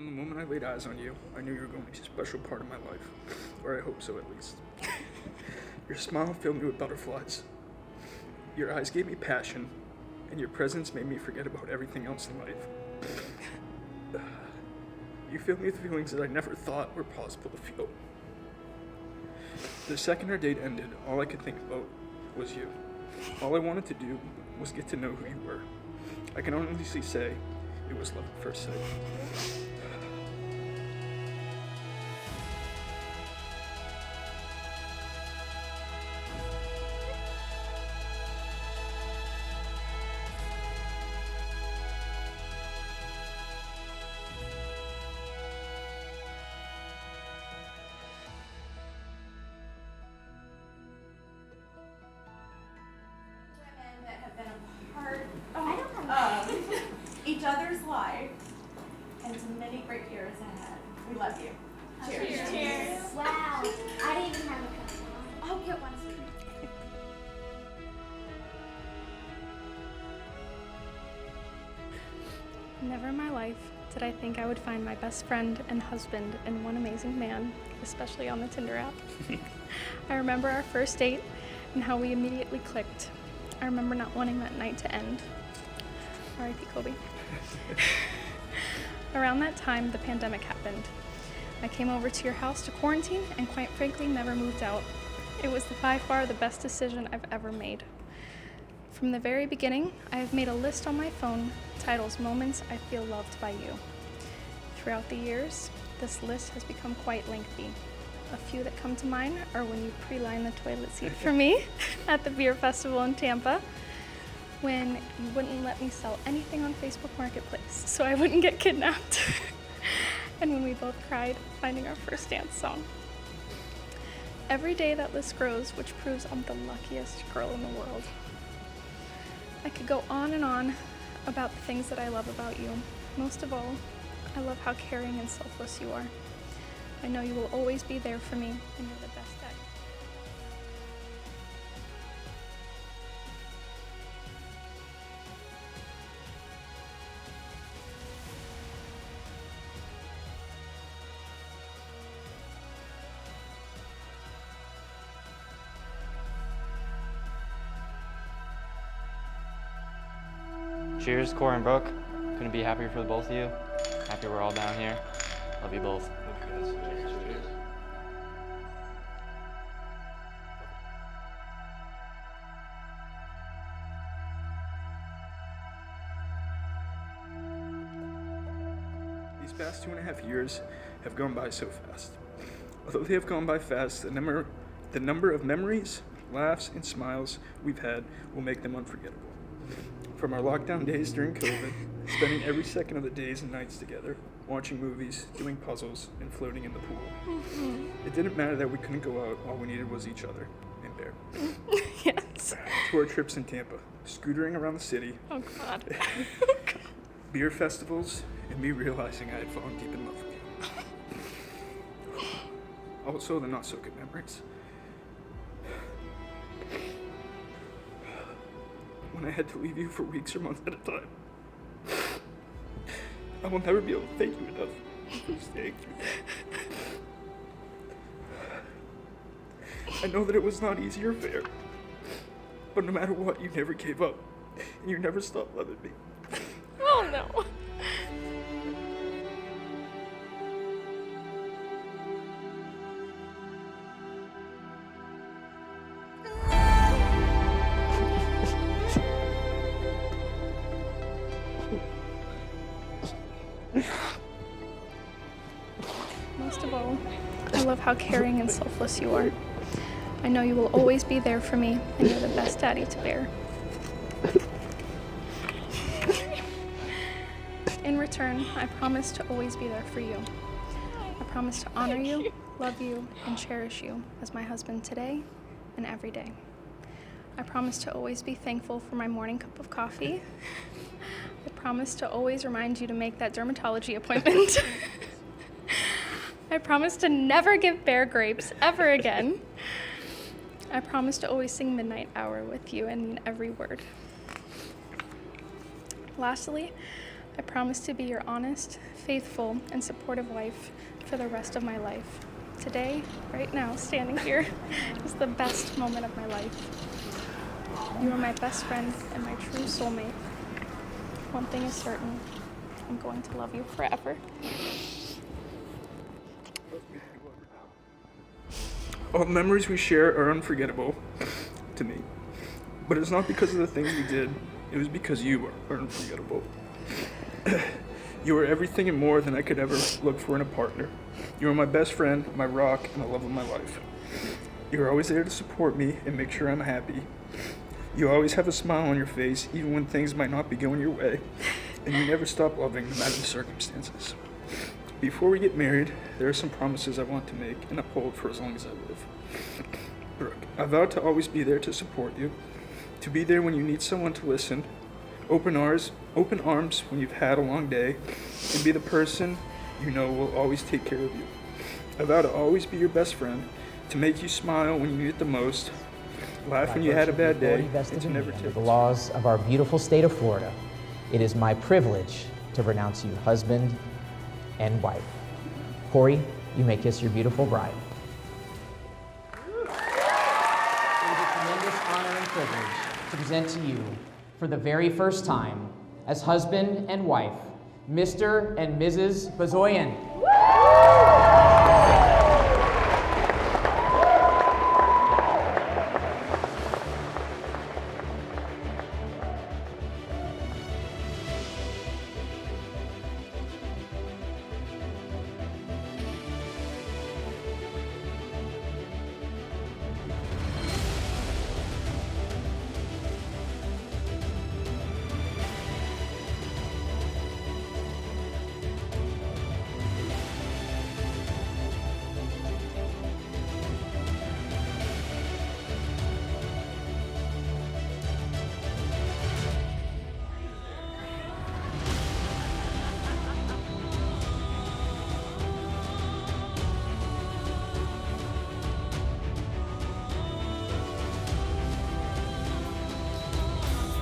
From the moment I laid eyes on you, I knew you were going to be a special part of my life. Or I hope so, at least. Your smile filled me with butterflies. Your eyes gave me passion, and your presence made me forget about everything else in life. You filled me with feelings that I never thought were possible to feel. The second our date ended, all I could think about was you. All I wanted to do was get to know who you were. I can honestly say it was love at first sight. Women that have been a part of each other's life and to many great years ahead. We love you. Cheers. Cheers. Wow. I didn't even have a cup of wine. I'll get one. Never in my life did I think I would find my best friend and husband in one amazing man, especially on the Tinder app. I remember our first date and how we immediately clicked. I remember not wanting that night to end. R.I.P. Kobe. Around that time, the pandemic happened. I came over to your house to quarantine and quite frankly never moved out. It was by far the best decision I've ever made. From the very beginning, I have made a list on my phone titled Moments I Feel Loved by You. Throughout the years, this list has become quite lengthy. A few that come to mind are when you pre-lined the toilet seat for me at the beer festival in Tampa, when you wouldn't let me sell anything on Facebook Marketplace so I wouldn't get kidnapped, and when we both cried finding our first dance song. Every day that list grows, which proves I'm the luckiest girl in the world. I could go on and on about the things that I love about you. Most of all, I love how caring and selfless you are. I know you will always be there for me, and you're the best at it. Cheers, Cor and Brooke. Couldn't be happier for the both of you. Happy we're all down here. Love you both. These past 2.5 years have gone by so fast. Although they have gone by fast, the number of memories, laughs, and smiles we've had will make them unforgettable. From our lockdown days during COVID, spending every second of the days and nights together, watching movies, doing puzzles, and floating in the pool. It didn't matter that we couldn't go out, all we needed was each other and Bear. Yes. To our trips in Tampa, scootering around the city, Oh God. beer festivals, and me realizing I had fallen deep in love with you. Also, the not so good memories. When I had to leave you for weeks or months at a time. I will never be able to thank you enough for staying through. I know that it was not easy or fair, but no matter what, you never gave up, and you never stopped loving me. Oh no. Most of all, I love how caring and selfless you are. I know you will always be there for me, and you're the best daddy to bear. In return, I promise to always be there for you. I promise to honor you, love you, and cherish you as my husband today and every day. I promise to always be thankful for my morning cup of coffee. I promise to always remind you to make that dermatology appointment. I promise to never give Bear grapes ever again. I promise to always sing Midnight Hour with you and mean every word. Lastly, I promise to be your honest, faithful, and supportive wife for the rest of my life. Today, right now, standing here, is the best moment of my life. You are my best friend and my true soulmate. One thing is certain, I'm going to love you forever. All memories we share are unforgettable to me. But it's not because of the things we did, it was because you are unforgettable. You are everything and more than I could ever look for in a partner. You are my best friend, my rock, and the love of my life. You are always there to support me and make sure I'm happy. You always have a smile on your face, even when things might not be going your way. And you never stop loving, no matter the circumstances. Before we get married, there are some promises I want to make and uphold for as long as I live. Brooke, I vow to always be there to support you, to be there when you need someone to listen, open arms when you've had a long day, and be the person you know will always take care of you. I vow to always be your best friend, to make you smile when you need it the most, laugh when you had a bad day, and to never take the laws of our beautiful state of Florida. It is my privilege to pronounce you husband and wife. Corey, you may kiss your beautiful bride. It is a tremendous honor and privilege to present to you, for the very first time, as husband and wife, Mr. and Mrs. Bozoian.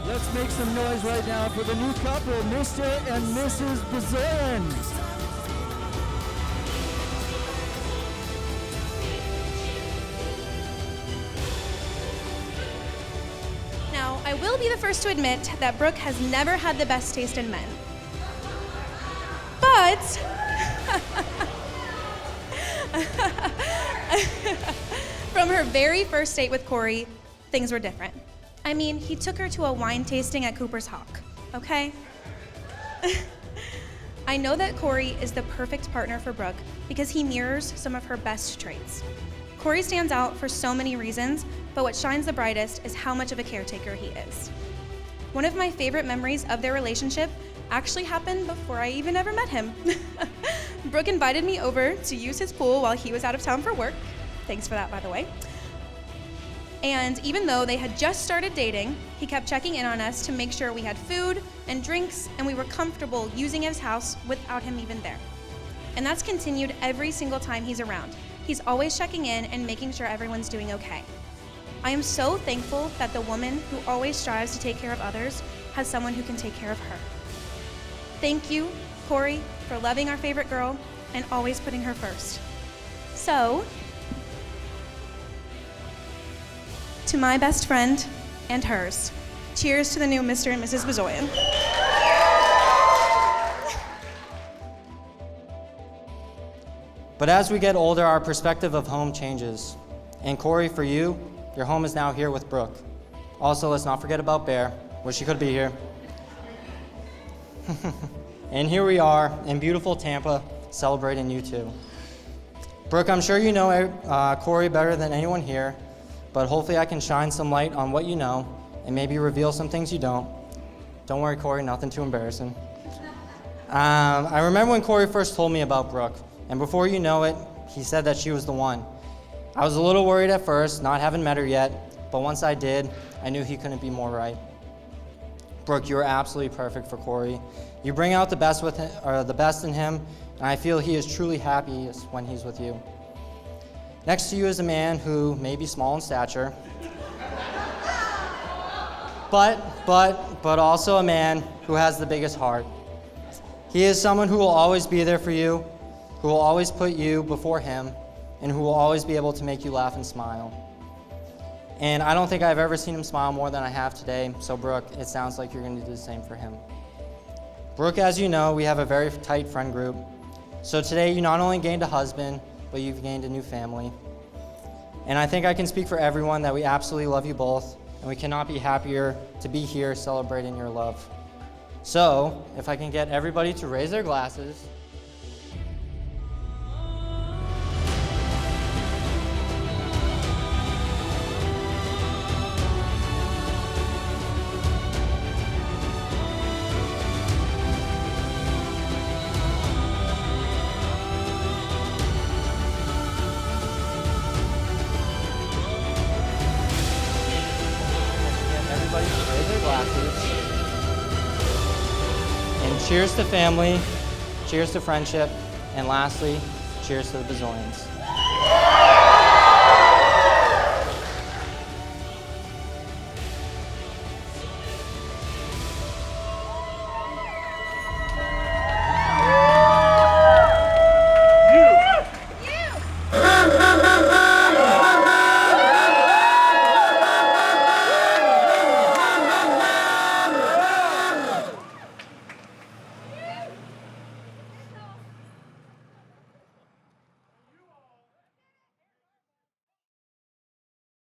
Let's make some noise right now for the new couple, Mr. and Mrs. Bozoians. Now, I will be the first to admit that Brooke has never had the best taste in men. But from her very first date with Corey, things were different. I mean, he took her to a wine tasting at Cooper's Hawk, okay? I know that Corey is the perfect partner for Brooke because he mirrors some of her best traits. Corey stands out for so many reasons, but what shines the brightest is how much of a caretaker he is. One of my favorite memories of their relationship actually happened before I even ever met him. Brooke invited me over to use his pool while he was out of town for work. Thanks for that, by the way. And even though they had just started dating, he kept checking in on us to make sure we had food and drinks and we were comfortable using his house without him even there. And that's continued every single time he's around. He's always checking in and making sure everyone's doing okay. I am so thankful that the woman who always strives to take care of others has someone who can take care of her. Thank you, Corey, for loving our favorite girl and always putting her first. So, to my best friend and hers, cheers to the new Mr. and Mrs. Bozoian. But as we get older, our perspective of home changes. And Corey, for you, your home is now here with Brooke. Also, let's not forget about Bear. Wish she could be here. And here we are in beautiful Tampa, celebrating you too. Brooke, I'm sure you know Corey better than anyone here, but hopefully I can shine some light on what you know and maybe reveal some things you don't. Don't worry, Corey, nothing too embarrassing. I remember when Corey first told me about Brooke, and before you know it, he said that she was the one. I was a little worried at first, not having met her yet, but once I did, I knew he couldn't be more right. Brooke, you are absolutely perfect for Corey. You bring out the best in him, and I feel he is truly happiest when he's with you. Next to you is a man who may be small in stature, but also a man who has the biggest heart. He is someone who will always be there for you, who will always put you before him, and who will always be able to make you laugh and smile. And I don't think I've ever seen him smile more than I have today, so Brooke, it sounds like you're going to do the same for him. Brooke, as you know, we have a very tight friend group. So today you not only gained a husband, but you've gained a new family. And I think I can speak for everyone that we absolutely love you both, and we cannot be happier to be here celebrating your love. So, if I can get everybody to raise their glasses. Everybody to raise their glasses. And cheers to family, cheers to friendship, and lastly, cheers to the Bozoians.